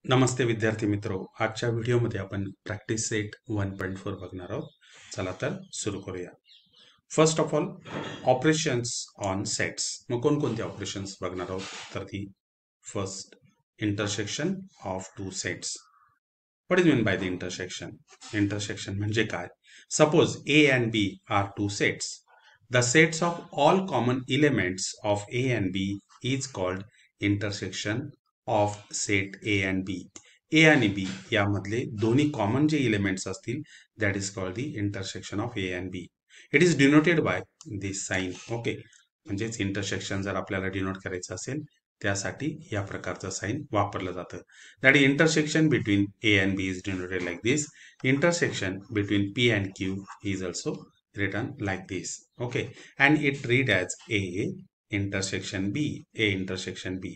नमस्ते विद्यार्थी मित्रो, आजच्या व्हिडिओमध्ये आपण प्रॅक्टिस सेट 1.4 बघणार आहोत. चला तर सुरू करूया. First of all operations on sets. मग कोणकोणते ऑपरेशन्स बघणार आहोत तर ती first intersection of two sets. What is mean by the intersection? Intersection म्हणजे काय? Suppose A and B are two sets. The sets of all common elements of A and B is called intersection of set A and B. A आणि B यामधले दोन्ही common जे elements असतील that is called the intersection of A and B. It is denoted by this sign. Okay, म्हणजेच intersection जर आपल्याला denote करायचं असेल त्यासाठी या प्रकारचं साइन वापरलं जातं. That intersection between A and B is denoted like this. Intersection between P and Q is also written like this. Okay, and it read as A intersection B. A intersection B.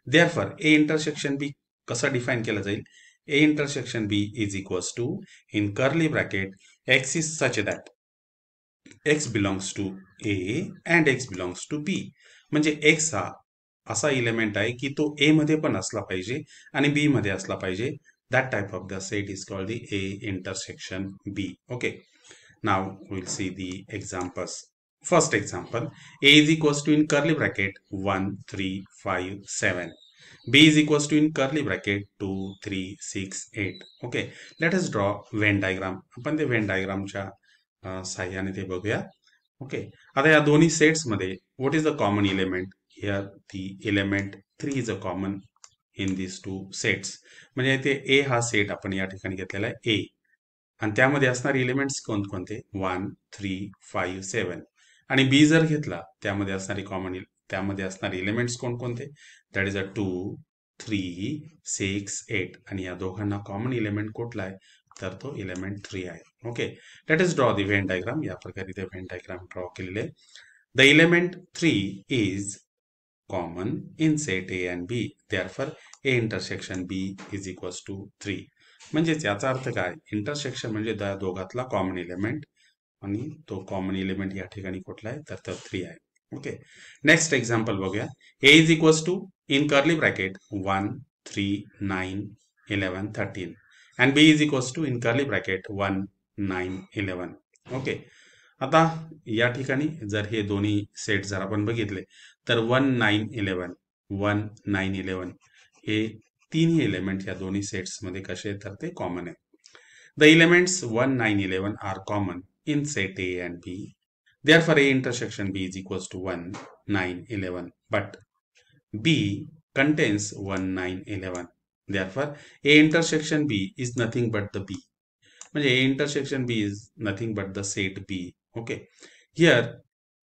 Therefore, A intersection B कसा define केला जाईल? A intersection B is equals to in curly bracket x is such that x belongs to A and x belongs to B. म्हणजे x हा असा element आहे की तो A मध्ये पण असला पाहिजे आणि B मध्ये असला पाहिजे. That type of the set is called the A intersection B. Okay. Now we'll see the examples. First example, A is equals to in curly bracket 1, 3, 5, 7. B is equals to in curly bracket 2, 3, 6, 8. Okay, let us draw Venn diagram. आपण ते Venn diagram च्या साहाय्याने ते बघूया. Okay, आता या दोन्ही sets मध्ये what is the common element? Here the element 3 is a common in these two sets. म्हणजे ते A हा सेट आपण या ठिकाणी घेतलेला आहे A. आणि त्यामध्ये असणारे एलिमेंट्स कोणकोणते? 1, 3, 5, 7. आणि बी जर घेतला त्यामध्ये असणारे एलिमेंट्स कोणकोणते? दॅट इज अ 2, 3, 6, 8. आणि या दोघांना कॉमन एलिमेंट कुठला आहे? तर तो एलिमेंट 3 आहे. Okay, let us draw the Venn diagram. या प्रकारे ते व्हेन डायग्राम ड्रॉ केलेले. The element 3 is common in set A and B. Therefore A intersection B is equals to 3. म्हणजेच याचा अर्थ काय? इंटरसेक्शन म्हणजे त्या दोघातला कॉमन एलिमेंट आणि तो कॉमन एलिमेंट या ठिकाणी कुठला आहे? तर 3 आहे. ओके, नेक्स्ट एक्झाम्पल बघूया. A is equals to in curly bracket 1, 3, 9, 11, 13 and B is equals to in curly bracket 1, 9, 11. Okay, आता या ठिकाणी जर हे दोन्ही सेट जर आपण बघितले तर 1, 9, 11, 1, 9, 11 हे तीनही एलिमेंट या दोन्ही सेट्स मध्ये कसे तर ते कॉमन आहे. The elements 1, 9, 11 are common in set A and B. Therefore, A intersection B is equals to 1, 9, 11. But B contains 1, 9, 11. Therefore, A intersection B is nothing but the B. म्हणजे A intersection B is nothing but the set B. Okay. Here,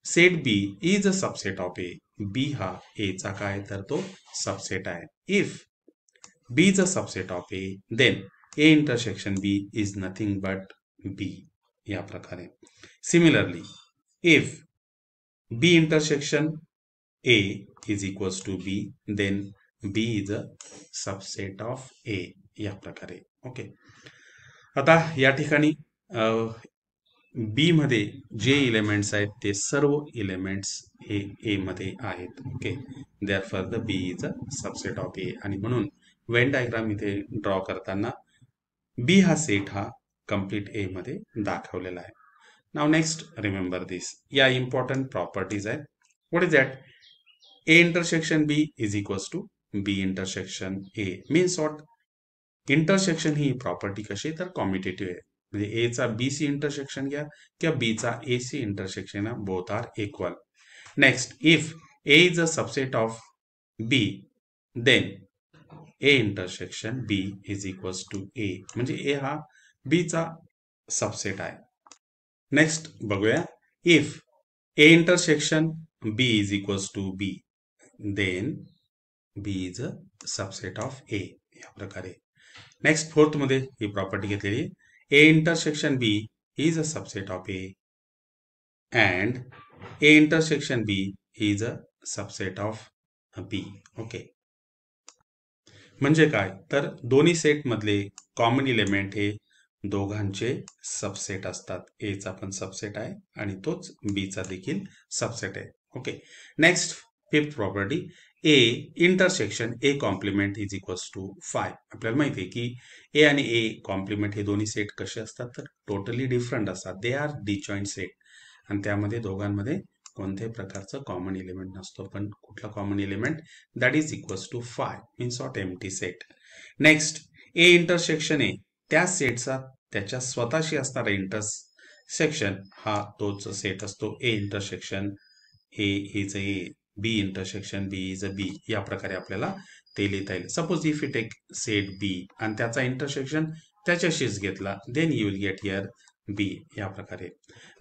set B is a subset of A. B हा A चा काय तर तो subset आहे. If B is a subset of A, then A intersection B is nothing but B. या प्रकारे. Similarly, if B intersection A is equals to B, then B is a subset of A. या प्रकारे. Okay, आता या ठिकाणी B मध्ये जे elements आहेत ते सर्व एलिमेंट्स हे A मध्ये आहेत. Okay, therefore the B is a subset of A. आणि म्हणून वेन डायग्राम इथे ड्रॉ करताना B हा सेट हा कंप्लीट A मध्ये दाखवलेला आहे. Now next, remember this. Yeah, important properties are. What is that? A intersection B is equals to B intersection A. Means what? Intersection he property कशी तर commutative आहे. म्हणजे A चा B C intersection घ्या किंवा B चा A C intersection both are equal. Next, if A is a subset of B, then A intersection B is equals to A. म्हणजे A हा B चा सबसेट आहे. नेक्स्ट बघूया. If A intersection B is equals to B, then B is a subset of A. या प्रकारे. Next fourth मध्ये ही property घेतलेली. A intersection B is a subset of A and A intersection B is a subset of B. Okay, म्हणजे काय तर दोन्ही set मधले common element हे दोघांचे सबसेट असतात. ए चा पण सबसेट आहे आणि तोच बी चा देखील सबसेट आहे. Okay, next fifth property. A intersection A complement is equals to 5. आपल्याला माहिती आहे की ए आणि ए कॉम्प्लिमेंट हे दोन्ही सेट कसे असतात तर टोटली डिफरंट असतात. दे आर डिजॉइंट सेट आणि त्यामध्ये दोघांमध्ये कोणत्याही प्रकारचं कॉमन एलिमेंट नसतो. पण कुठला common element that is equals to 5 means or empty set. Next A intersection A त्या सेटचा त्याच्या स्वतःशी असणारा इंटरसेक्शन हा तोच सेट असतो. A intersection A is A, B intersection B is a B, या प्रकारे आपल्याला ते लिहिता येईल. Suppose if you take set B आणि त्याचा इंटरसेक्शन त्याच्याशीच घेतला then you will get here B, या प्रकारे.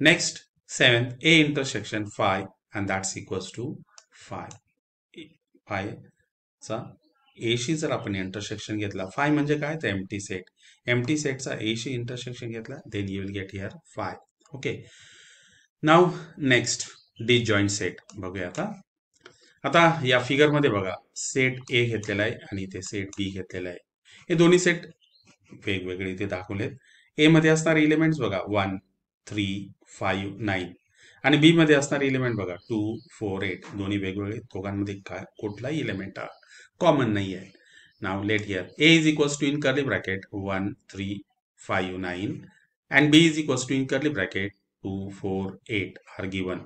Next 7 A intersection 5 and that's equals to 5. 5 चा ए शी जर आपण इंटरसेक्शन घेतला, 5 म्हणजे काय तर एम्प्टी सेट, एम्प्टी सेटचा ए शी इंटरसेक्शन घेतला then you will get here 5. Okay, now next disjoint set बघूया. आता या फिगर मध्ये बघा सेट ए घेतलेला आहे आणि ते सेट बी घेतलेला आहे. हे दोन्ही सेट वेगवेगळे इथे दाखवलेत. ए मध्ये असणारे एलिमेंट्स बघा 1 3 5 9 आणि बी मध्ये असणारे एलिमेंट बघा 2 4 8, दोन्ही वेगवेगळे. दोघांमध्ये काय कुठलाही एलिमेंट कॉमन नाही आहे. Now let here A is equals to in curly bracket 1 3 5 9 and b is equals to in curly bracket 2 4 8 are given.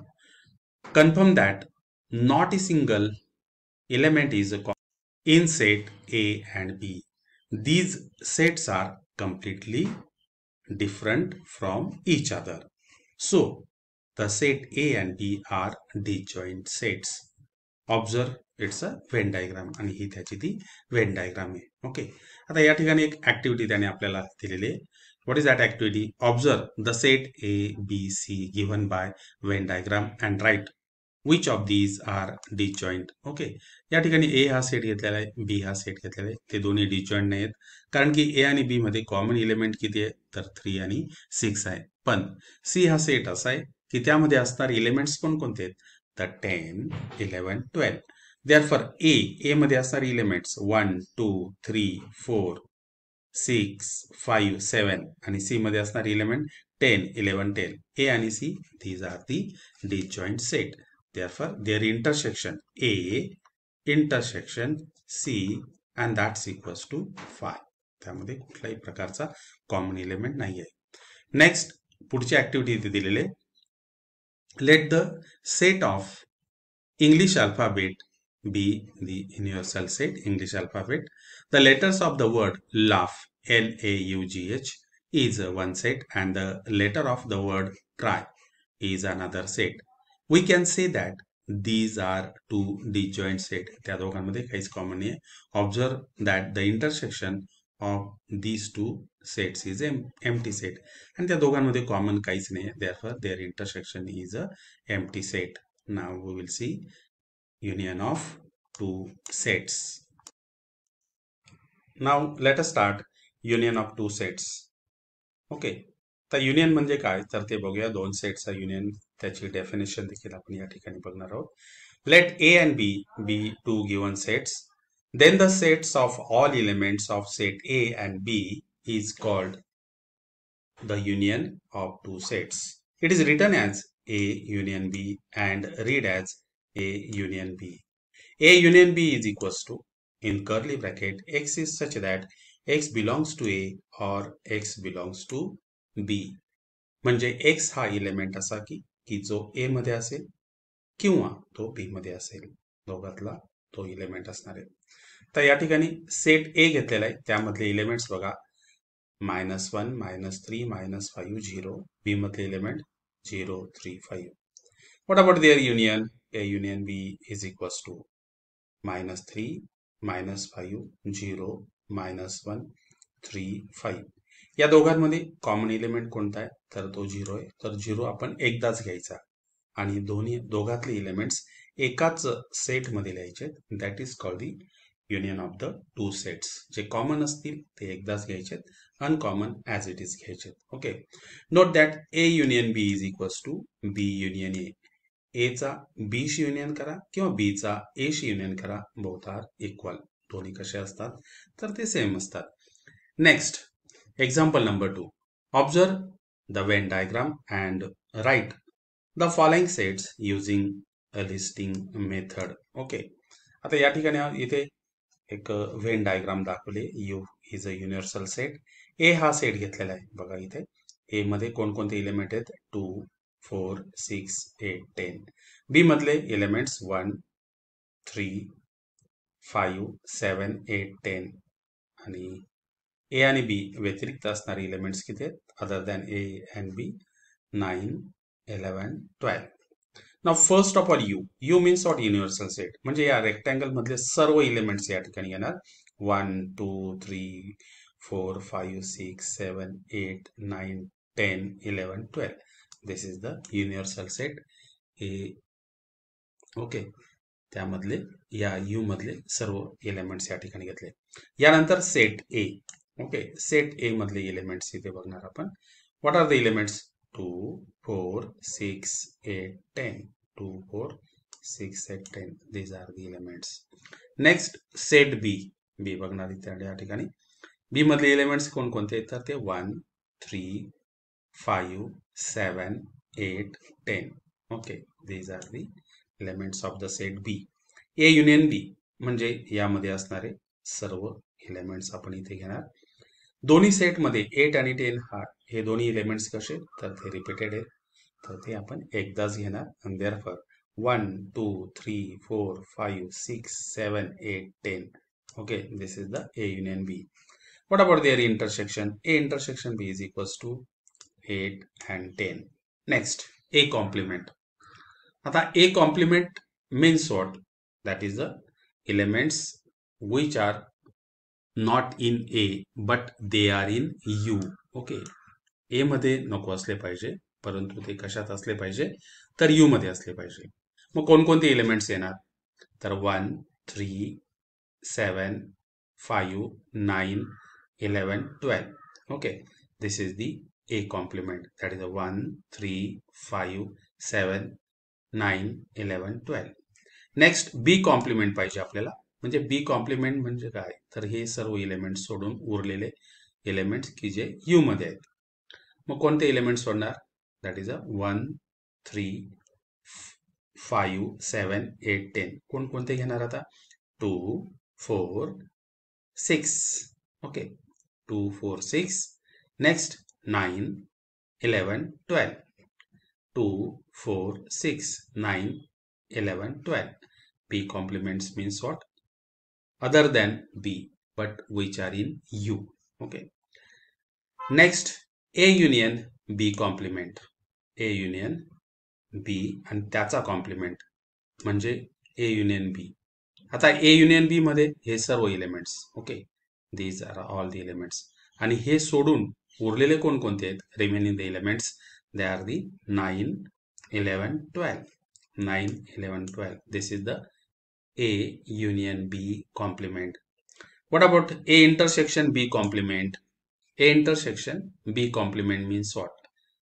Confirm that not a single element is in set A and B. These sets are completely different from each other. So, the set A and B are disjoint sets. Observe it's a Venn diagram आणि ही त्याची ती Venn diagram आहे. Okay, आता या ठिकाणी एक activity त्याने आपल्याला दिलेली आहे. What is that activity? Observe the set A, B, C given by Venn diagram and write which of these are disjoint. Okay, या ठिकाणी ए हा सेट घेतलेला आहे, बी हा सेट घेतलेला आहे. ते दोन्ही डिजॉइंट नाही आहेत कारण की ए आणि बी मध्ये कॉमन एलिमेंट किती आहे तर 3 आणि 6 आहे. पण सी हा सेट असा आहे की त्यामध्ये असणारे एलिमेंट्स पण कोणते आहेत तर 10 11 12. Therefore ए मध्ये असणारे एलिमेंट्स 1 2 3 4 6 5 7 आणि सी मध्ये असणारे एलिमेंट 10 11 12. ए आणि सी these are the disjoint set. Therefore their intersection A intersection C and that's equals to 5. त्यामध्ये कुठल्याही प्रकारचा कॉमन एलिमेंट नाही आहे. नेक्स्ट पुढची ऍक्टिव्हिटी इथे दिलेली आहे. Let the set of English alphabet be the universal set English alphabet. The letters of the word laugh LAUGH is one set and the letter of the word try is another set. We can say that these are two disjoint set. त्या दोघांमध्ये काहीच common नाही आहे. Observe that the intersection of these two sets is empty set. आणि त्या दोघांमध्ये common काहीच नाही आहे. Therefore their intersection is a empty set. Now we will see union of two sets. Now let us start union of two sets. Okay, तर union म्हणजे काय तर ते बघूया. दोन सेटचा युनियन, त्याची डेफिनेशन देखील आपण या ठिकाणी बघणार आहोत. Let A and B be two given sets, then the sets of all elements of set A and B is called the union of two sets. It is written as A union B and read as A union B. A union B is equals to in curly bracket X is such that X belongs to A or X belongs to B. म्हणजे X हा element असा की जो A मध्ये असेल किंवा तो B मध्ये असेल, दोघातला तो एलिमेंट असणार आहे. तर या ठिकाणी सेट A घेतलेला आहे, त्यामधले एलिमेंट्स बघा -1 -3 -5 0. B मधले element 0 3 5. What about their union? A union B is equals to -3 -5 0 -1 3 5. या दोघांमध्ये कॉमन एलिमेंट कोणता आहे तर तो 0 आहे. तर 0 आपण एकदाच घ्यायचा आणि दोघातले एलिमेंट्स एकाच सेट मध्ये लिहायचे. That is called the union of the two sets. जे कॉमन असतील ते एकदाच घ्यायचे, अनकॉमन ॲज इट इज घ्यायचे. Okay, note that A union B is equals to B union A. A चा बी शी युनियन करा किंवा बी चा ए शी युनियन करा, बोथ आर इक्वल. दोन्ही कसे असतात तर ते सेम असतात. Next example number 2. Observe the Venn diagram and write the following sets using a listing method. Okay, आता या ठिकाणी इथे एक व्हेन डायग्राम दाखवले. U is a universal set. A हा सेट घेतलेला आहे बघा. इथे ए मध्ये कोणकोणते एलिमेंट आहेत? 2, 4, 6, 8, 10. बी मधले एलिमेंट्स 1, 3, 5, 7, 8, 10 आणि ए आणि बी व्यतिरिक्त असणारे एलिमेंट्स किती आहेत? Other than A and B 9, 11, 12. Now first of all you means what? Universal set. म्हणजे या रेक्टँगल मधले सर्व एलिमेंट्स या ठिकाणी येणार. 1, 2, 3, 4, 5, 6, 7, 8, 9, 10, 11, 12. This is the universal set. हे ओके, त्यामधले या यू मधले सर्व एलिमेंट्स या ठिकाणी घेतले. यानंतर set A. Okay, set A मधले एलिमेंट्स इथे बघणार आपण. What are the elements? 2, 4, 6, 8, 10. 2, 4, 6, 8, 10. These are the elements. Next set B. B बघणार इथे या ठिकाणी. बी मधले एलिमेंट्स कोणकोणते आहेत? तर ते 1, 3, 5, 7, 8, 10. Okay, these are the elements of the set B. A union B म्हणजे यामध्ये असणारे सर्व एलिमेंट्स आपण इथे घेणार. दोन्ही सेटमध्ये 8 आणि 10 हे दोन्ही एलिमेंट्स कसे? तर ते रिपीटेड आहेत, तर ते आपण एकदाच घेणार. आणि therefore 1, 2, 3, 4, 5, 6, 7, 8, 10. Okay, this is the A union B. What about their intersection? A intersection B is equals to 8 and 10. Next, A complement. आता A complement means what? That is the elements which are not in A but they are in U. Okay, A मध्ये नको असले पाहिजे, परंतु ते कशात असले पाहिजे? तर U मध्ये असले पाहिजे. मग कोणकोणते एलिमेंट्स येणार? तर 1, 3, 7, 5, 9, 11, 12. Okay, this is the A complement. That is a 1, 3, 5, 7, 9, 11, 12. Next B compliment पाहिजे आपल्याला. म्हणजे बी कॉम्प्लिमेंट म्हणजे काय? तर हे सर्व एलिमेंट सोडून उरलेले एलिमेंट्स की जे यू मध्ये आहेत. मग कोणते एलिमेंट्स सोडणार? दॅट इज अ 1, 3, 5, 7, 8, 10. कोणकोणते घेणार आता? 2, 4, 6. Okay, 2, 4, 6. Next 9, 11, 12. 2, 4, 6, 9, 11, 12. B complements means what? Other than B, but which are in U. Okay. Next, A union B complement. A union B आणि त्याचा कॉम्प्लिमेंट म्हणजे A union B. आता A union B मध्ये हे सर्व elements. Okay, these are all the elements. आणि हे सोडून उरलेले कोणकोणते आहेत? Remaining the elements, they are the 9, 11, 12. 9, 11, 12. This is the A union B complement. What about A intersection B complement? A intersection B complement means what?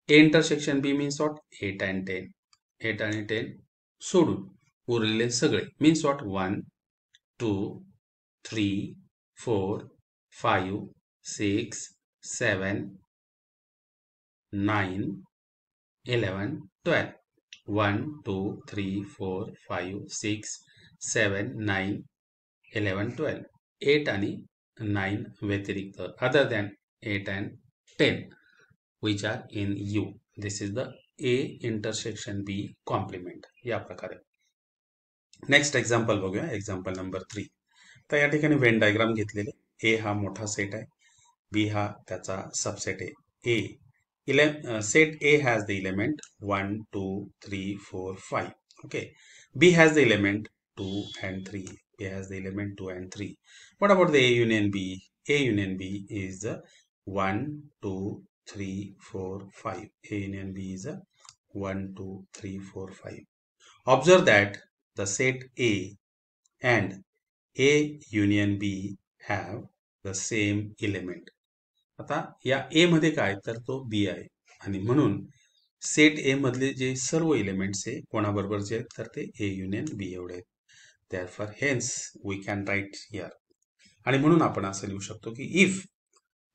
A intersection B means what? 8 and 10. 8 आणि 10 सोडून उरलेले सगळे means what? 1, 2, 3, 4, 5, 6, 7, 9, 11, 12. 1, 2, 3, 4, 5, 6, 7, 9, 11, 12. 8 आणि 9 व्यतिरिक्त, other than 8 and 10, which are in U. This is the A intersection B complement. या प्रकारे. Next example बघूया. Example number 3. तर या ठिकाणी व्हेन डायग्राम घेतलेले. ए हा मोठा सेट आहे, बी हा त्याचा सबसेट आहे. Set A has the element 1, 2, 3, 4, 5. Okay. B has the element 2 and 3. A has the element 2 and 3. What about the A union B? A union B is 1, 2, 3, 4, 5. A union B is 1, 2, 3, 4, 5. Observe that the set A and A union B have the same element. आता या ए मध्ये काय? तर तो B आहे आणि म्हणून set A मधले जे सर्व एलिमेंट्स आहे कोणाबरोबरचे आहेत? तर ते ए युनियन बी एवढे आहेत. Therefore hence we can write here. आणि म्हणून आपण असं लिहू शकतो की if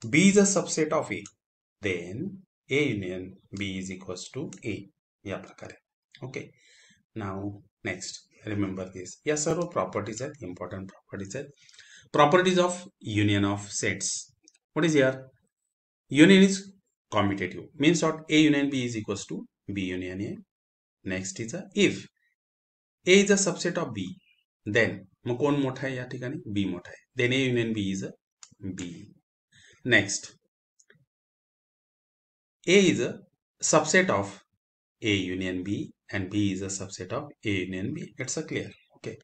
B is a subset of A then A union B is equals to A. या प्रकारे. Okay, now next remember this. या सर्व प्रॉपर्टीज आहेत, इम्पॉर्टंट प्रॉपर्टीज आहेत. Properties of union of sets. What is here? Union is commutative. Means what? A union B is equals to B union A. Next is if A is a subset of B, then मग कोण मोठा आहे या ठिकाणी? B मोठा आहे. Then A union B is a B. Next, A is a subset of A union B and B is a subset of A union B. It's a clear. Okay.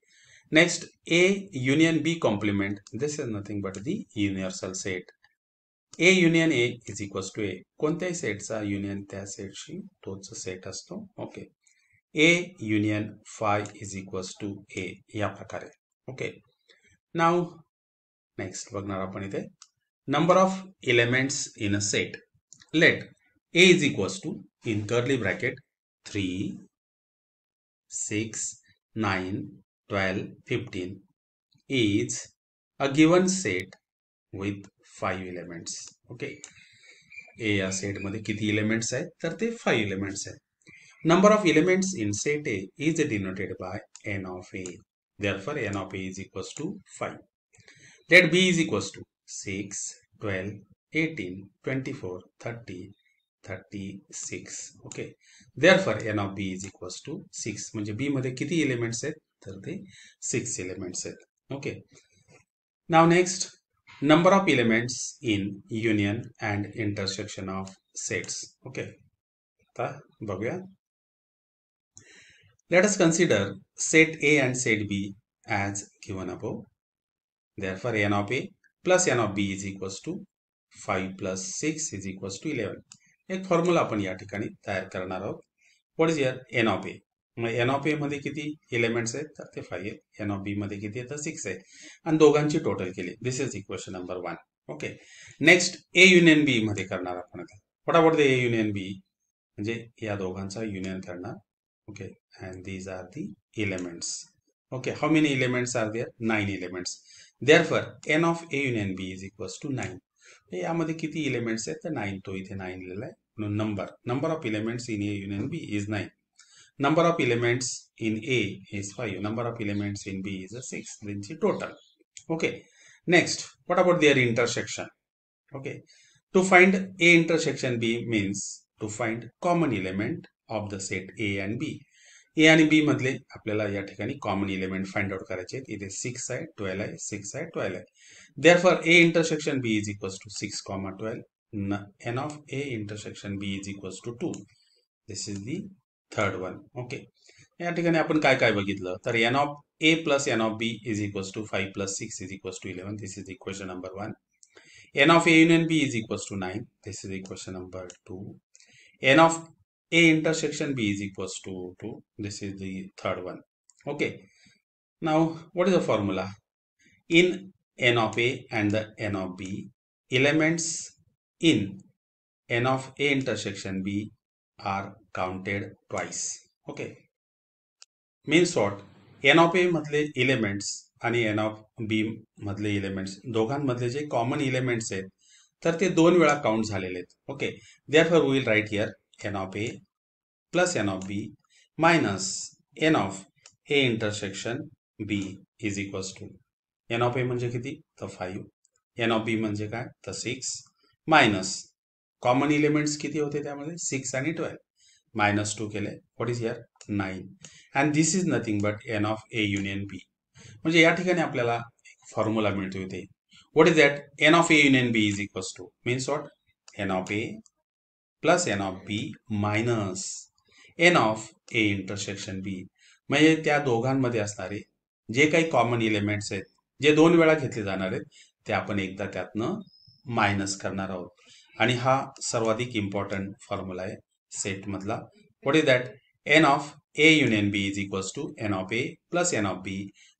Next, A union B complement. This is nothing but the universal set. A union A is equals to A. कोणत्याही सेटचा union त्या सेटशी तोच set असतो. Okay. A union phi is equals to A या प्रकारे. Okay. Now next बघणार आपण इथे number of elements in a set. Let A is equals to in curly bracket 3, 6, 9, 12, 15 is a given set with 5 elements. Okay. A या set मध्ये किती elements आहेत? तर ते 5 एलिमेंट्स आहेत. Number of elements in set A is denoted by n of A. Therefore n of A is equals to 5. Let b is equals to 6, 12, 18, 24, 30, 36. Okay. Therefore n of b is equals to 6. म्हणजे b मध्ये किती elements आहेत? तर ते 6 elements आहेत. Okay. Now next number of elements in union and intersection of sets. Okay. आता बघूया. Let us consider set A and set B as given above. Therefore, n of A plus n of B is equals to 5 plus 6 is equals to 11. एक formula आपण या ठिकाणी तयार करणार आहोत. What is here? n of A. मग n of A मध्ये किती एलिमेंट्स आहेत? तर ते 5 आहेत. n ऑफ बी मध्ये किती आहेत? तर 6 आहे. आणि दोघांची टोटल केली. This is equation number 1. Okay. Next A union B मध्ये करणार आपण आता. What about the A union B? म्हणजे या दोघांचा युनियन करणार. Okay. And these are the elements. Okay. How many elements are there? 9 elements. Therefore n of A union B is equals to 9. यामध्ये किती एलिमेंट्स आहेत? तर 9. तो इथे 9 लिहिलेला आहे. म्हणून number of elements in A union B is 9. Number of elements in A is 5. Number of elements in B is 6. Then the total. Okay. Next, what about their intersection? Okay. To find A intersection B means to find common element of the set A and B. A आणि B मधले आपल्याला या ठिकाणी common element find out करायचे आहेत. इथे 6 आहे, 12 आहे, 6 आहे, 12 आहे. Therefore, A intersection B is equals to 6, 12. N of A intersection B is equals to 2. This is the third one. Okay. या ठिकाणी आपण काय काय बघितलं? तर n of A plus n of B is equals to 5 plus 6 is equals to 11. This is equation number 1. n of A union B is equals to 9. This is equation number 2. n of A intersection B is equals to 2. This is the third one. Okay. Now what is the formula? In n of A and the n of B, elements in n of A intersection B are counted twice. Okay. Means what? n of A मधले elements आणि n of B मधले एलिमेंट्स दोघांमधले जे common elements आहेत तर ते 2 वेळा काउंट झालेले आहेत. Okay. Therefore we will write here n of A plus n of B minus n of A intersection B is equals to n of A म्हणजे किती? तर 5. n of B म्हणजे काय? तर 6 मायनस कॉमन एलिमेंट्स किती होते त्यामध्ये? 6 आणि 12. मायनस 2 केले. What is here? 9. And this is nothing but n of A union B. म्हणजे या ठिकाणी आपल्याला फॉर्म्युला मिळतो इथे. What is that? n of A union B is equals two means what? n of A plus n of B minus n of A intersection B. म्हणजे त्या दोघांमध्ये असणारे जे काही कॉमन एलिमेंट्स आहेत जे 2 वेळा घेतले जाणार आहेत ते आपण एकदा त्यातनं मायनस करणार आहोत. आणि हा सर्वाधिक इम्पॉर्टंट फॉर्म्युला आहे सेट मधला. What is that? n of A union B is equals to n of A plus n of B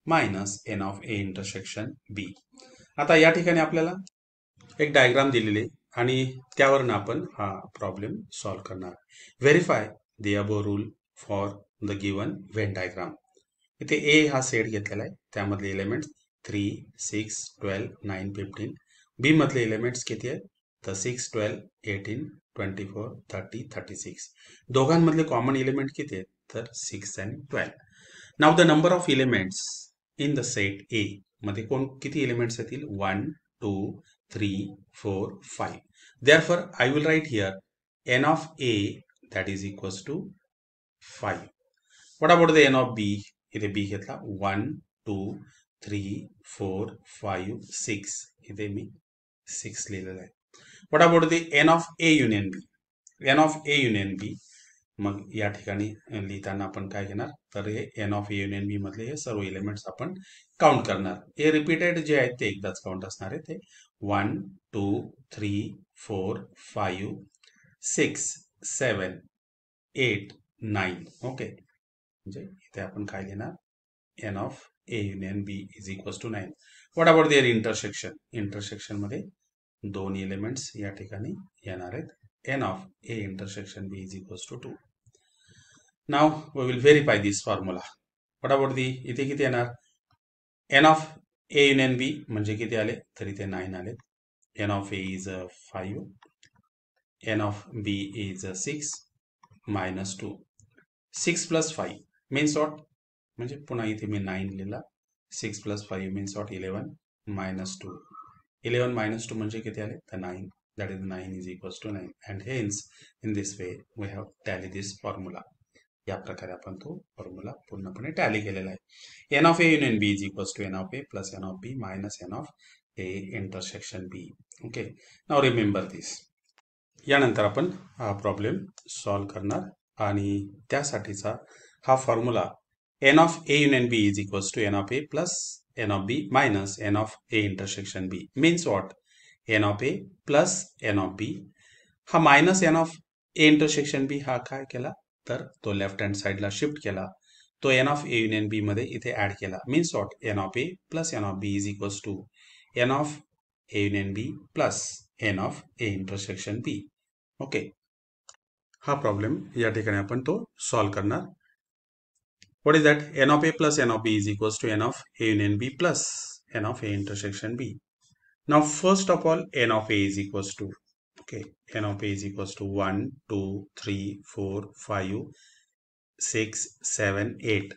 minus n of A intersection B. आता या ठिकाणी आपल्याला एक डायग्राम दिलेली आणि त्यावरून आपण हा प्रॉब्लेम सॉल्व्ह करणार. Verify the above rule for the given Venn diagram. इथे ए हा सेट घेतलेला आहे त्यामधले एलिमेंट्स 3, 6, 12, 9, 15. बी मधले एलिमेंट्स किती आहेत? तर 6, 12, 18, 24, 30, 36. दोघांमधले कॉमन एलिमेंट किती आहेत? तर 6 आणि 12. नाव the number of elements in the set ए मध्ये किती एलिमेंट्स येतील 1 2 3 4 5 therefore I will write here n of a that is equals to 5. what about the n of b इथे b घेतला 1 2 3 4 5 6 इथे मी 6 लिहिलेलं आहे. what about the n of a union b n of a union b मग या ठिकाणी लिहिताना आपण काय घेणार तर हे N of A union B मधले हे सर्व एलिमेंट्स आपण काउंट करणार. हे रिपीटेड जे आहेत ते एकदाच काउंट असणार आहे. ते 1 2 3 4 5 6 7 8 9 ओके. म्हणजे इथे आपण काय लिहिणार n of A union B is equals to 9. What about their intersection intersection मध्ये दोन एलिमेंट्स या ठिकाणी येणार आहेत. n of a intersection b is equals to 2. Now we will verify this formula. What about the इथे किती येणार n of a union b म्हणजे किती आले तर इथे 9 आले. n of a is 5 n of b is 6 minus 2 6 plus 5 means what म्हणजे पुन्हा इथे मी 9 लिहिला 6 plus 5 means what 11 minus 2 11 minus 2 म्हणजे किती आले तर 9. That is 9 is equals to 9 and hence in this way we have tally this formula. या प्रकारे आपण तो फॉर्म्युला पूर्णपणे टॅली केलेला आहे. n of a union b is equals to n of a plus n of b minus n of a intersection b. Okay. Now remember this. यानंतर आपण हा प्रॉब्लेम सॉल्व करणार आणि त्यासाठीचा हा formula n of a union b is equals to n of a plus n of b minus n of a intersection b means what n of a plus n of b हा minus n of a intersection b हा काय केला तर तो left hand साइडला shift केला. तो n of a union b मध्ये इथे ऍड केला. Means what n of a plus n of b is equals to n of a union b plus n of a intersection b. Okay. हा problem या ठिकाणी आपण तो solve करणार. What is that n of a plus n of b is equals to n of a union b plus n of a intersection b. Now first of all n of a is equals to okay n of a is equals to 1 2 3 4 5 6 7 8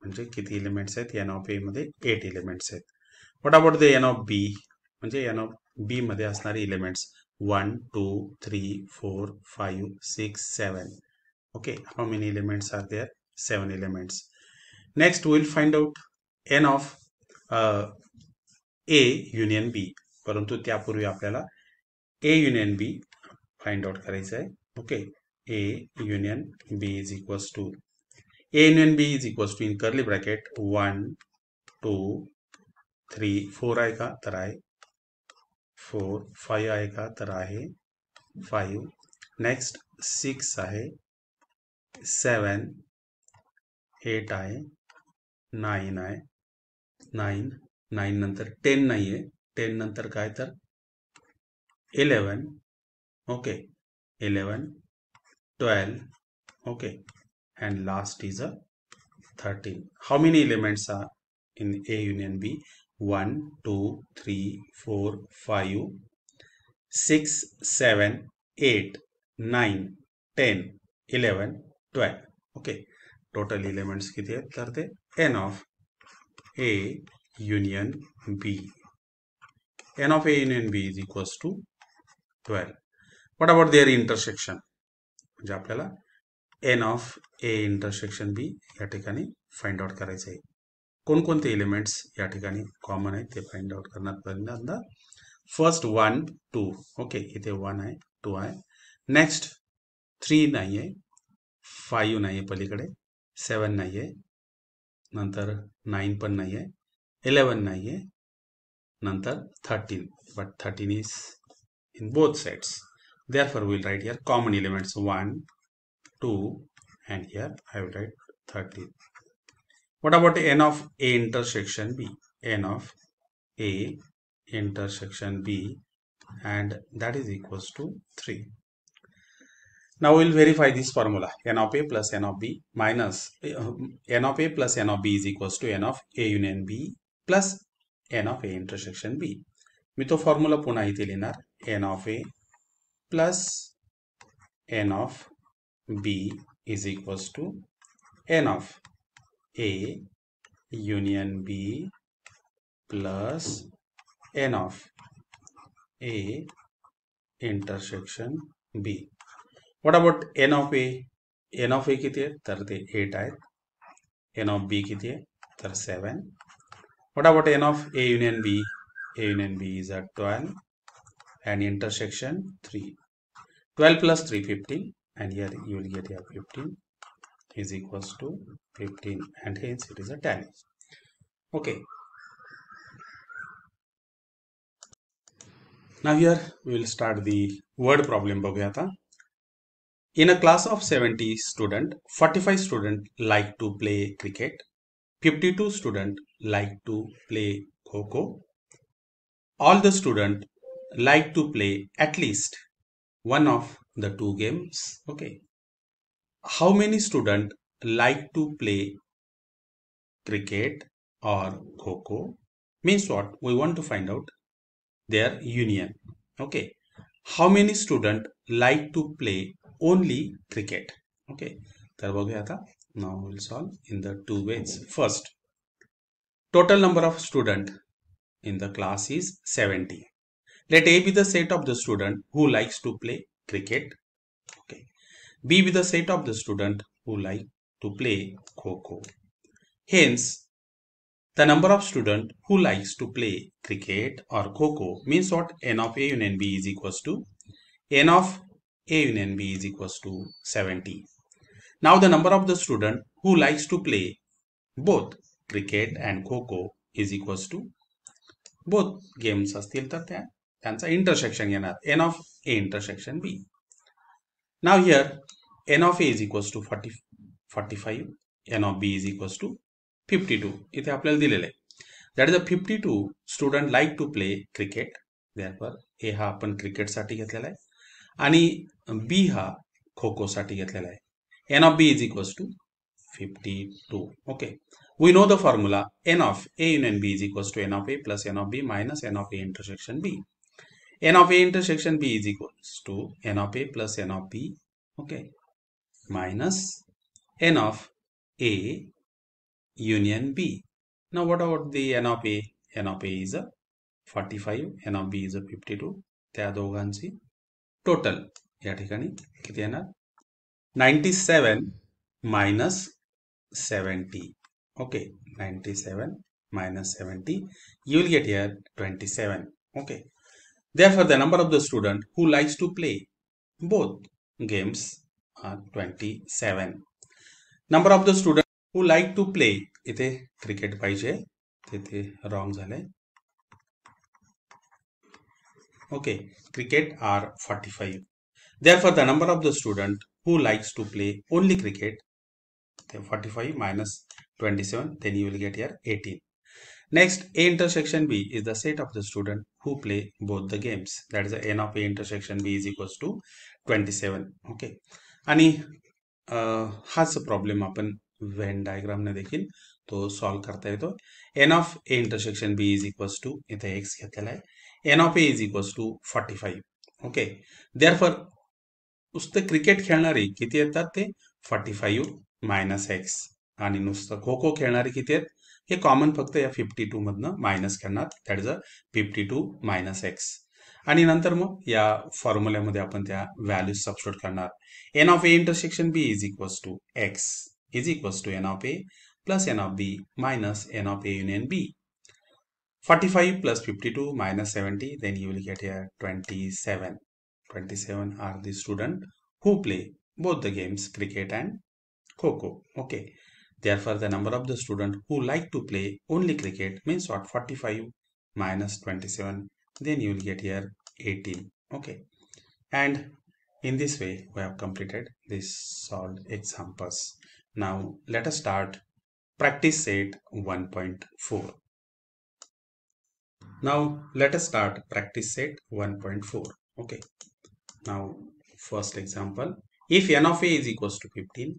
म्हणजे किती elements आहेत n of a मध्ये 8 elements आहेत. What about the n of b म्हणजे n of b मध्ये असणारे elements 1 2 3 4 5 6 7 okay. how many elements are there 7 elements. Next we will find out n of a union b परंतु त्यापूर्वी आपल्याला a union b find out करायचं आहे. Okay. a union b is equals to a union b is equals to in curly bracket 1 2 3 4 आहे का तर आहे 4 5 आहे का तर आहे 5 नेक्स्ट 6 आहे 7 8 आहे 9 आहे 9 नंतर 10 नाही आहे 10 नंतर काय तर 11 okay 11 12 okay and last is a 13. how many elements are in a union b 1 2 3 4 5 6 7 8 9 10 11 12 okay. total elements किती आहेत तर ते n of a union b n of a union b is equals to 12. what about their intersection म्हणजे आपल्याला n of a intersection b या ठिकाणी find out करायचं आहे. कोणकोणते एलिमेंट्स या ठिकाणी कॉमन आहेत ते फाइंड आउट करणार. पहिल्यांदा फर्स्ट 1 2 ओके इथे 1 आहे 2 आहे. नेक्स्ट 3 नाही आहे 5 नाही आहे पलीकडे 7 नाही आहे नंतर 9 पण नाही आहे 11 नाही आहे नंतर 13 but 13 is in both sides. Therefore, we will write here common elements 1, 2 and here I will write 13. What about n of a intersection b? n of a intersection b and that is equals to 3. Now we will verify this formula n of a plus n of b minus n of a plus n of b is equals to n of a union b plus n of a intersection b. मी तो formula पुन्हा इथे लिहिणार n of a plus n of b is equals to n of A union B plus n of A intersection B. What about n of A? n of A किती आहे तर ते 8 आहेत. n of B किती आहे तर 7. What about n of A union B? A union B is a 12 and intersection 3. 12 plus 3 15 and here you will get here 15 is equals to 15 and hence it is a tally. Okay. Now here we will start the word problem बघूया आता. In a class of 70 students, 45 students like to play cricket, 52 students like to play Kho-Kho. All the students like to play at least one of the two games. Okay. How many students like to play cricket or Kho-Kho? Means what? We want to find out their union. Okay. How many students like to play only cricket? Okay. तर बघूया आता. Now we will solve in the two ways. First, total number of students in the class is 70. Let A be the set of the student who likes to play cricket. Okay. B be the set of the student who like to play Kho-Kho. Hence, the number of students who likes to play cricket or Kho-Kho means what? N of A union B is equals to N of A union B is equals to 70. Now the number of the student who likes to play both cricket and Kho-Kho is equals to both games असतील तर त्यांचा intersection येणार N of A intersection B. Now here N of A is equals to 45, N of B is equals to 52. इथे आपल्याला दिलेलं आहे. That is a 52 student like to play cricket. Therefore A हा आपण क्रिकेट साठी घेतलेला आहे आणि B हा खो-खो साठी घेतलेला आहे. N of B is equals to 52. Okay. We know the formula N of A union B is equals to N of A plus N of B minus N of A intersection B. N of A intersection B is equals to N of A plus N of B. Okay. Minus N of A union B. Now what about the N of A? N of A is a 45, N of B is a 52. त्या दोघांची total या ठिकाणी किती येणार 97 minus 70. Okay, 97 minus 70. You will get here 27. Okay. Therefore, the number of the student who likes to play both games are 27. Number of the student who like to play इथे cricket पाहिजे तिथे wrong झाले. Okay, cricket are 45. Therefore, the number of the student who likes to play only cricket, 45 minus 27, then you will get here 18. Next, A intersection B is the set of the student who play both the games. That is the N of A intersection B is equals to 27. Okay. आणि हाच problem आपण Venn diagram ने देखील तो solve करता येतो. N of A intersection B is equals to इथे x घेतलेला आहे. N of A is equals to 45. Okay. Therefore, नुसतं क्रिकेट खेळणारे किती येतात ते 45 मायनस एक्स आणि नुसतं खो खो खेळणारे किती आहेत हे कॉमन फक्त या 52 मधनं मायनस करणार. That is a 52 minus x आणि नंतर मग या फॉर्म्युल्यामध्ये आपण त्या व्हॅल्यूज सबस्टिट्यूट करणार. N of A intersection B is equals to x is equals to N of A plus N of B minus N of A union B. 45 plus 52 minus 70, then you will get here 27. 27 are the students who play both the games cricket and Kho-Kho. Okay. Therefore, the number of the students who like to play only cricket means what? 45 minus 27. Then you will get here 18. Okay. And in this way, we have completed this solved examples. Now, let us start practice set 1.4. Now, let us start practice set 1.4. Okay. Now, first example, if N of A is equals to 15,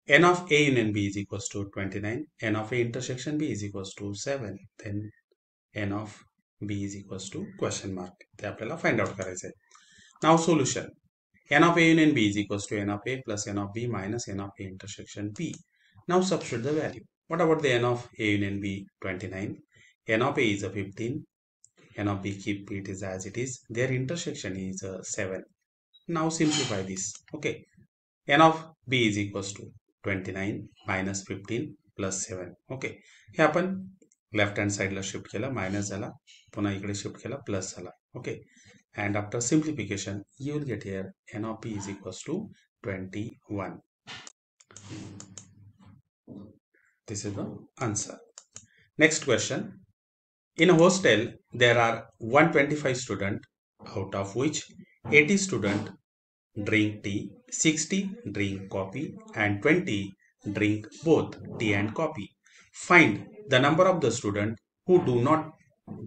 N of A union B is equals to 29, N of A intersection B is equals to 7, then N of B is equals to question mark. ते आपल्याला find out करायचं आहे. Now, solution. N of A union B is equals to N of A plus N of B minus N of A intersection B. Now substitute the value. What about the n of A union B? 29. N of A is a 15. N of B, keep it is as it is. Their intersection is 7. Now simplify this. Okay. N of B is equals to 29 minus 15 plus 7. Okay. हे आपण left hand साइडला shift केला, minus झाला, पुन्हा इकडे shift केला, plus झाला. Okay. And after simplification, you will get here n of p is equals to 21. This is the answer. Next question. In a hostel, there are 125 students, out of which 80 students drink tea, 60 drink coffee, and 20 drink both tea and coffee. Find the number of the students who do not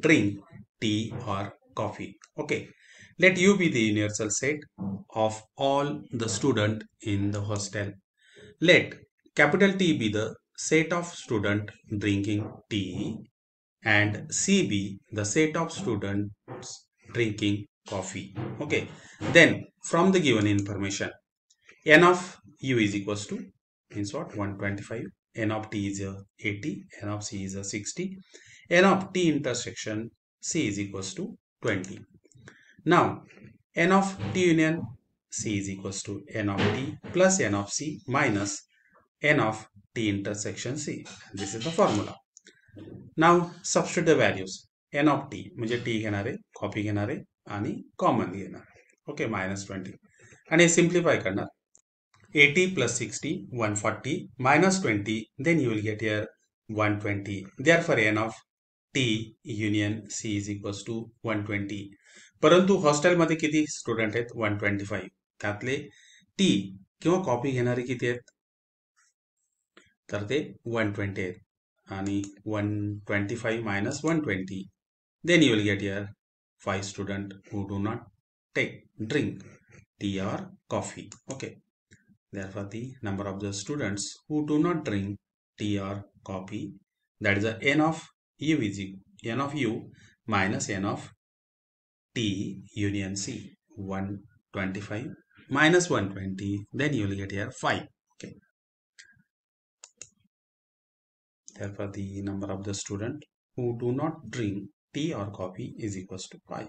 drink tea or coffee. Okay. Let U be the universal set of all the students in the hostel. Let capital T be the set of students drinking tea and C be the set of students drinking coffee. Okay. Then from the given information, n of U is equals to, means what? 125. N of T is 80. N of C is 60. N of T intersection C is equals to 20. Now, n of T union C is equals to n of T plus n of C minus n of T intersection C. This is the formula. Now, substitute the values. N of T म्हणजे T घेणार आहे, copy घेणार आहे आणि common घेणार आहे. Okay, -20. आणि हे simplify करणार. 80 plus 60, 140 minus 20, then you will get here 120. Therefore, n of T union C is equals to 120. परंतु हॉस्टेलमध्ये किती स्टुडंट आहेत? 125. त्यातले टी किंवा कॉपी घेणारे किती आहेत? तर ते 120 आहेत. आणि 125 minus 120, then you will get here 5 students who do not drink tea or coffee. Okay. Therefore, the number of the students who do not drink tea or coffee, that is the n of U is n of U minus n of T union C. 125 minus 120, then you will get here 5. Okay. Therefore, the number of the students who do not drink tea or coffee is equals to 5.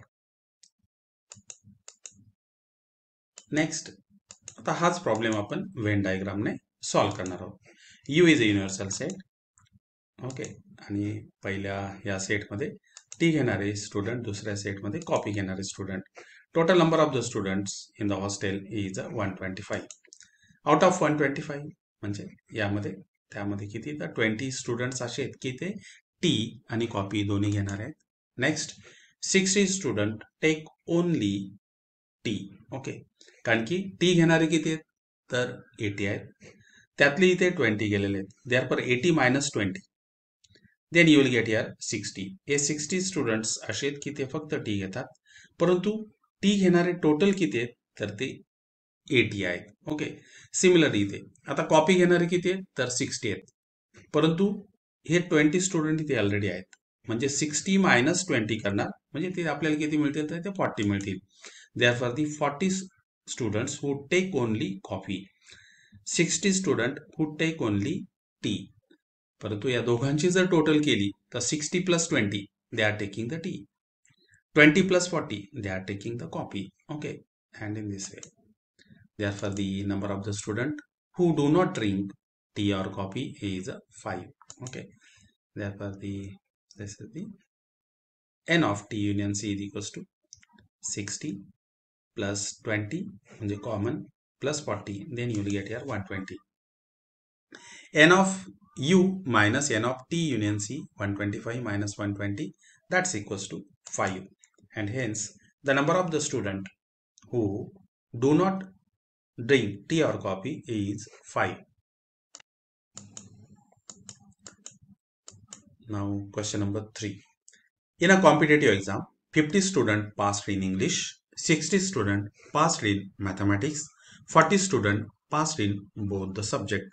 Next, आता हाच problem आपण when डायग्रामने solve करणार आहोत. U is a universal set. Okay. आणि पहिल्या या सेटमध्ये T घेणारे student, दुसऱ्या सेटमध्ये कॉपी घेणारे student. Total number of the students in the hostel is 125. Out of 125 म्हणजे यामध्ये त्यामध्ये किती? तर 20 स्टुडंट्स असे आहेत की ते टी आणि कॉपी दोन्ही घेणार आहेत. Next, 60 student take only tea. Okay. कारण की टी घेणारे किती आहेत? तर 80 आहेत. त्यातले इथे 20 गेलेले आहेत. Therefore 80 minus 20, then you will get here 60. हे 60 स्टुडंट्स असे आहेत की ते फक्त टी घेतात. परंतु टी घेणारे टोटल किती आहेत? तर ते 80 आहेत. ओके. सिमिलरली इथे आता कॉपी घेणारे किती आहेत? तर 60 आहेत. परंतु हे 20 स्टुडंट इथे ऑलरेडी आहेत. म्हणजे 60 minus 20 करणार म्हणजे ते आपल्याला किती मिळतील? तर ते 40 मिळतील. Therefore the 40 students who take only coffee, 60 students who take only tea. परंतु या दोघांची जर टोटल केली तर 60 plus 20 they are taking the tea, 20 plus 40 they are taking the coffee. Okay. And in this way, therefore the number of the student who do not drink tea or coffee is 5. Okay. Therefore this is the n of T union C is equals to 60 plus 20 म्हणजे common plus 40, then you will get here 120. N of U minus N of T union C, 125 minus 120, that's equals to 5. And hence the number of the student who do not drink tea or coffee is 5. Now question number 3. In a competitive exam, 50 students passed in English, 60 students passed in mathematics, 40 students passed in both the subject.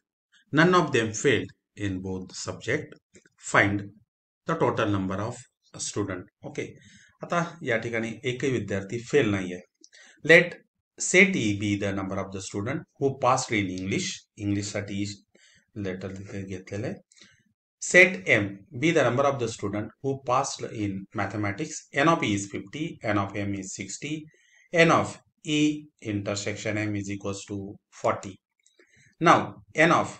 None of them failed in both the subject. Find the total number of students. Okay. आता या ठिकाणी एकही विद्यार्थी fail नाहीये. Let set E be the number of the student who passed in English. English साठी letter तिथे घेतलेलं आहे. Set M be the number of the student who passed in mathematics. N of E is 50, N of M is 60, N of E intersection M is equals to 40. Now N of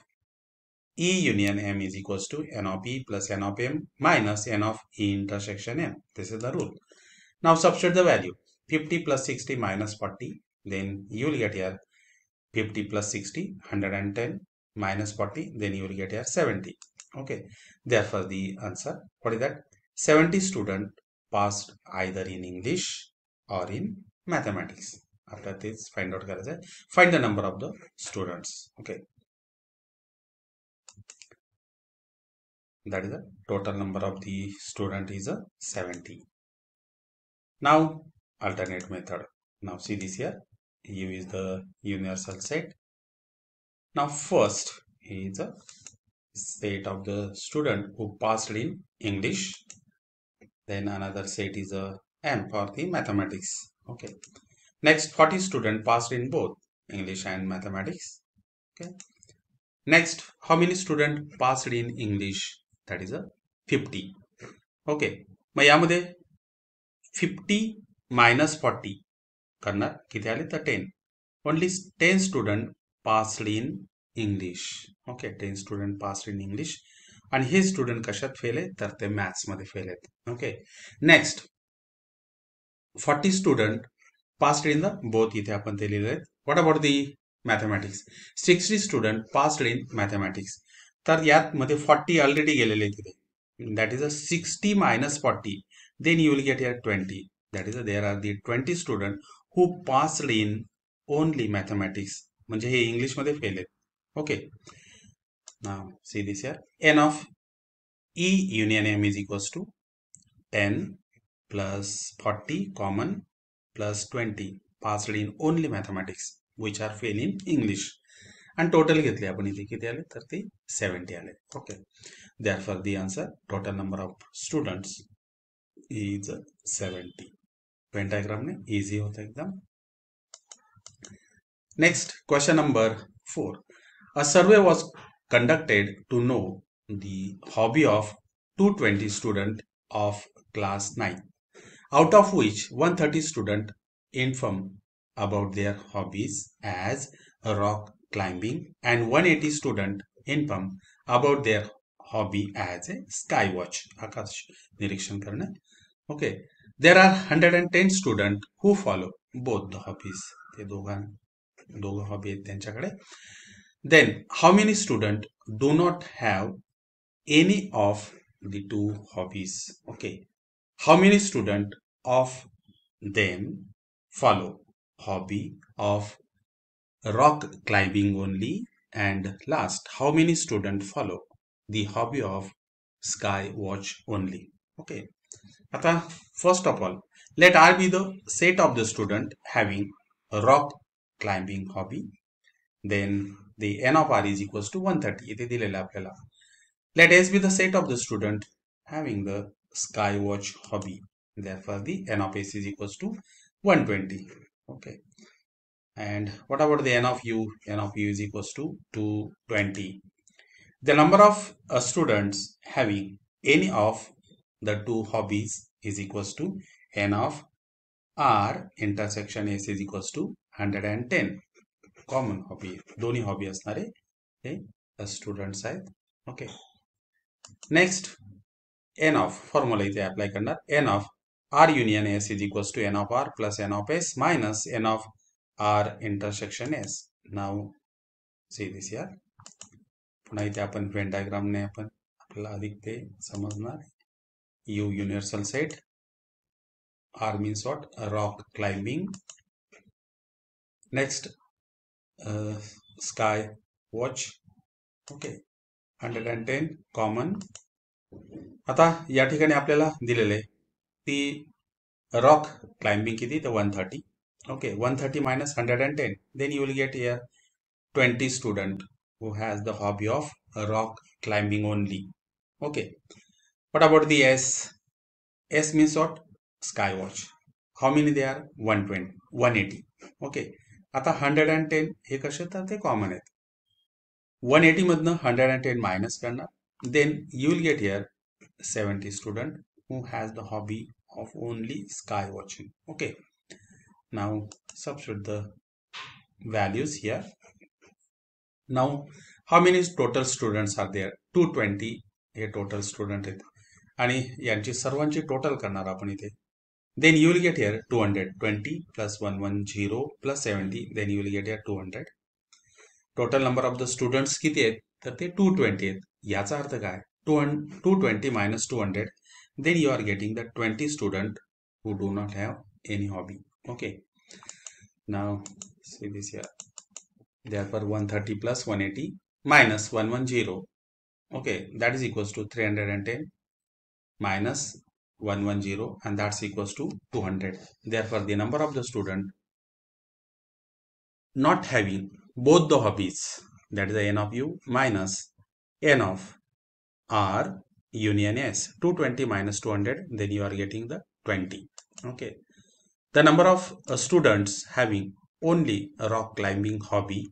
E union M is equals to N of E plus N of M minus N of E intersection M. This is the rule. Now substitute the value 50 plus 60 minus 40. Then you will get here 50 plus 60, 110 minus 40. Then you will get here 70. Okay, therefore the answer, what is that? 70 student passed either in English or in mathematics. After this, find out करायचं आहे. Find the number of the students. Okay, that is the total number of the student is a 70. Now alternate method. Now see this here. U is the universal set. Now first is a set of the student who passed in English. Then another set is a M for the mathematics. Okay. Next 40 student passed in both English and mathematics. Okay. Next, how many student passed in English? That is a 50. Okay. मग यामध्ये 50 minus 40 करणार किती आले तर 10. Only 10 student passed in English. Okay, 10 student passed in English. आणि हे student कशात fail आहेत तर ते मॅथ्स मध्ये फेल आहेत. Okay. Next 40 student passed in the both, इथे आपण ते लिहिले आहेत. What about the mathematics? 60 student passed in mathematics. तर यात मध्ये 40 ऑलरेडी गेलेले तिथे. That is a 60 minus 40. Then you will get here 20. That is there are the 20 student who passed in only mathematics. म्हणजे हे इंग्लिश मध्ये फेल आहेत. Okay. Now see this here. N of E union M is equals to 10 plus 40 common plus 20 passed in only mathematics which are fail in English. And total घेतले आपण इथे किती आले तर ते 70 आले. Okay. Therefore the answer, total number of students is 70. Venn diagram ने easy होता है एकदम. Next question number 4. A survey was conducted to know the hobby of 220 students of class 9, out of which 130 students inform about their hobbies as rock climbing and 180 students inform about their hobby as a sky watch, आकाश निरीक्षण करना. Okay, there are 110 students who follow both the hobbies. ते दोघं hobby आहेत त्यांच्याकडे. Then how many students do not have any of the two hobbies? Okay, how many students of them follow hobby of rock climbing only? And last, how many students follow the hobby of sky watch only? Okay, आता first of all, let R be the set of the student having a rock climbing hobby. Then the N of R is equals to 130. इथे दिलेलं आपल्याला. Let S be the set of the student having the sky watch hobby. Therefore the N of S is equals to 120. Okay. And what about the N of U? N of U is equals to 220. The number of students having any of the two hobbies is equals to N of R intersection S is equals to 110. Common hobby, दोन्ही hobby असणारे हे students आहेत. Okay. Next n of formula इथे apply करणार. N of R union S is equals to n of R plus n of S minus n of R intersection S. Now see this यार. पुन्हा इथे आपण when डायग्रामने आपण आपल्याला अधिक ते समजणार. U universal set, R means what? Rock climbing. Next sky watch. Okay, 110 common. आता या ठिकाणी आपल्याला दिलेले ती रॉक क्लाइंबिंग किती तर 130. Okay, 130 minus 110, then you will get here 20 student who has the hobby of rock climbing only. Okay, what about the S? S means what? Sky watch. How many they are? 120, 180. Okay, आता 110 हे कसे तर ते common आहेत. 180 मधनं 110 minus करणार. Then you will get here 70 student who has the hobby of only sky watching. Okay. Now substitute the values here. Now how many total students are there? 220 hey total student आहेत आणि यांची सर्वांची total करणार आपण इथे. Then you will get here 220 plus 110 plus 70. Then you will get here 200. Total number of the students किती आहेत तर ते 220 आहेत. याचा अर्थ काय 220 minus 200. Then you are getting the 20 student who do not have any hobby. Okay. Now see this here. Therefore 130 plus 180 minus 110. Okay, that is equals to 310 minus 110 and that's equals to 200. Therefore the number of the student not having both the hobbies, that is the n of u minus n of r union s. 220 minus 200, then you are getting the 20. Okay. The number of students having only a rock climbing hobby,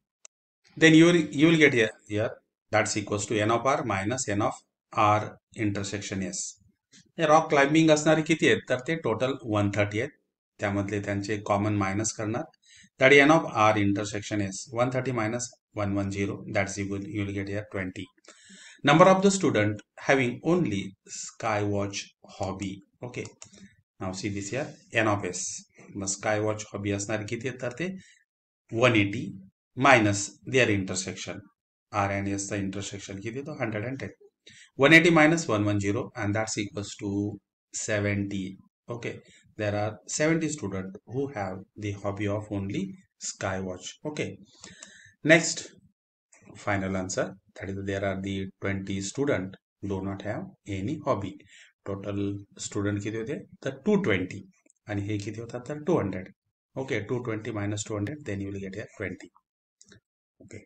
then you will get here that's equals to n of r minus n of r intersection s. Rock climbing असणारे किती आहेत तर ते total 130 आहेत. त्यामधले त्यांचे common minus करणार. That n of r intersection is 130 minus 110. That's you will get here 20. Number of the student having only sky watch hobby. Okay. Now see this here n of s. Sky watch hobby असणारे किती आहेत तर ते 180 minus their intersection. R and S चा intersection किती तो 110. 180 minus 110 and that's equals to 70. Okay. There are 70 students who have the hobby of only sky watch. Okay. Next, final answer. That is, there are the 20 students do not have any hobby. Total student किती होते तर 220 आणि हे किती होतात तर 200. Okay. 220 minus 200, then you will get here 20. Okay.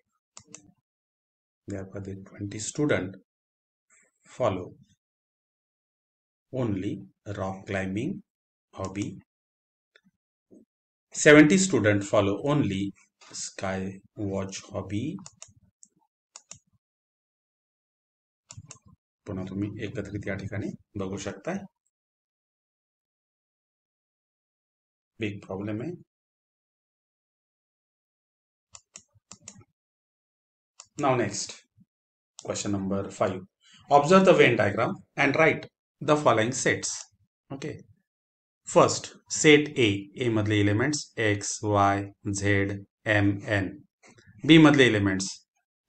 Therefore, the 20 students follow only rock climbing hobby. 70 students follow only sky watch hobby. पुन्हा तुम्ही एकत्रित या ठिकाणी बघू शकताय. बिग प्रॉब्लेम आहे. Now next, question number 5. Observe the Venn diagram and write the following sets. Okay. First, set A. A madle elements X, Y, Z, M, N. B madle elements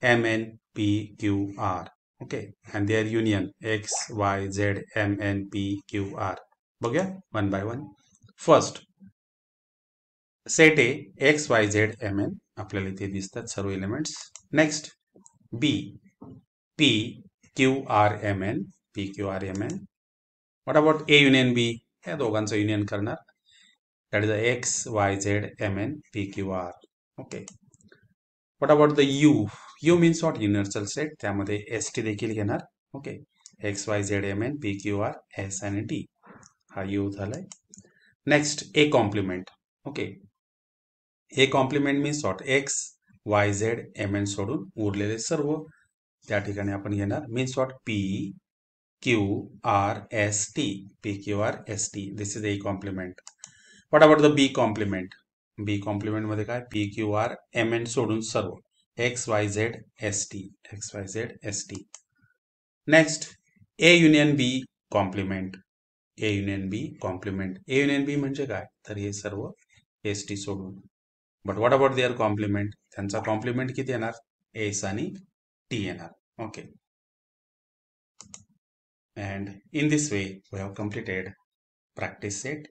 M, N, P, Q, R. Okay. And their union X, Y, Z, M, N, P, Q, R. बघूया one by one. First, set A. X, Y, Z, M, N. आपल्याला इथे दिसतात सर्व elements. Next B. P, Q, R, M, N. P, Q, R, M, N. What about A union B? या दोघांचं union करणार. That is the X, Y, Z, M, N, P, Q, R. Okay. What about the U? U means what? Universal set. त्यामध्ये ST देखील घेणार. Okay. X, Y, Z, M, N, P, Q, R, S आणि T. हा U झालाय. Next, A complement. Okay. A complement means what? X, Y, Z, M, N सोडून उरलेले सर्व त्या ठिकाणी आपण घेणार. Means what? P, Q, R, S, T. P, Q, R, S, T. This is A complement. What about the B complement? B complement मध्ये काय? P, Q, R, M, N सोडून सर्व. X, Y, Z, S, T. X, Y, Z, S, T. Next, A union B complement. A union B complement. A union B म्हणजे काय? तर हे सर्व S, T सोडून. But what about their complement? त्यांचा complement किती येणार? S आणि T येणार. Okay. And in this way, we have completed practice set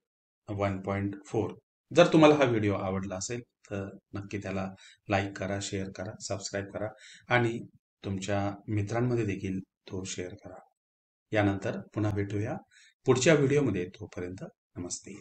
1.4. जर तुम्हाला हा व्हिडिओ आवडला असेल तर नक्की त्याला लाईक करा, शेअर करा, सबस्क्राईब करा आणि तुमच्या मित्रांमध्ये देखील तो शेअर करा. यानंतर पुन्हा भेटूया पुढच्या व्हिडिओमध्ये. तोपर्यंत नमस्ते.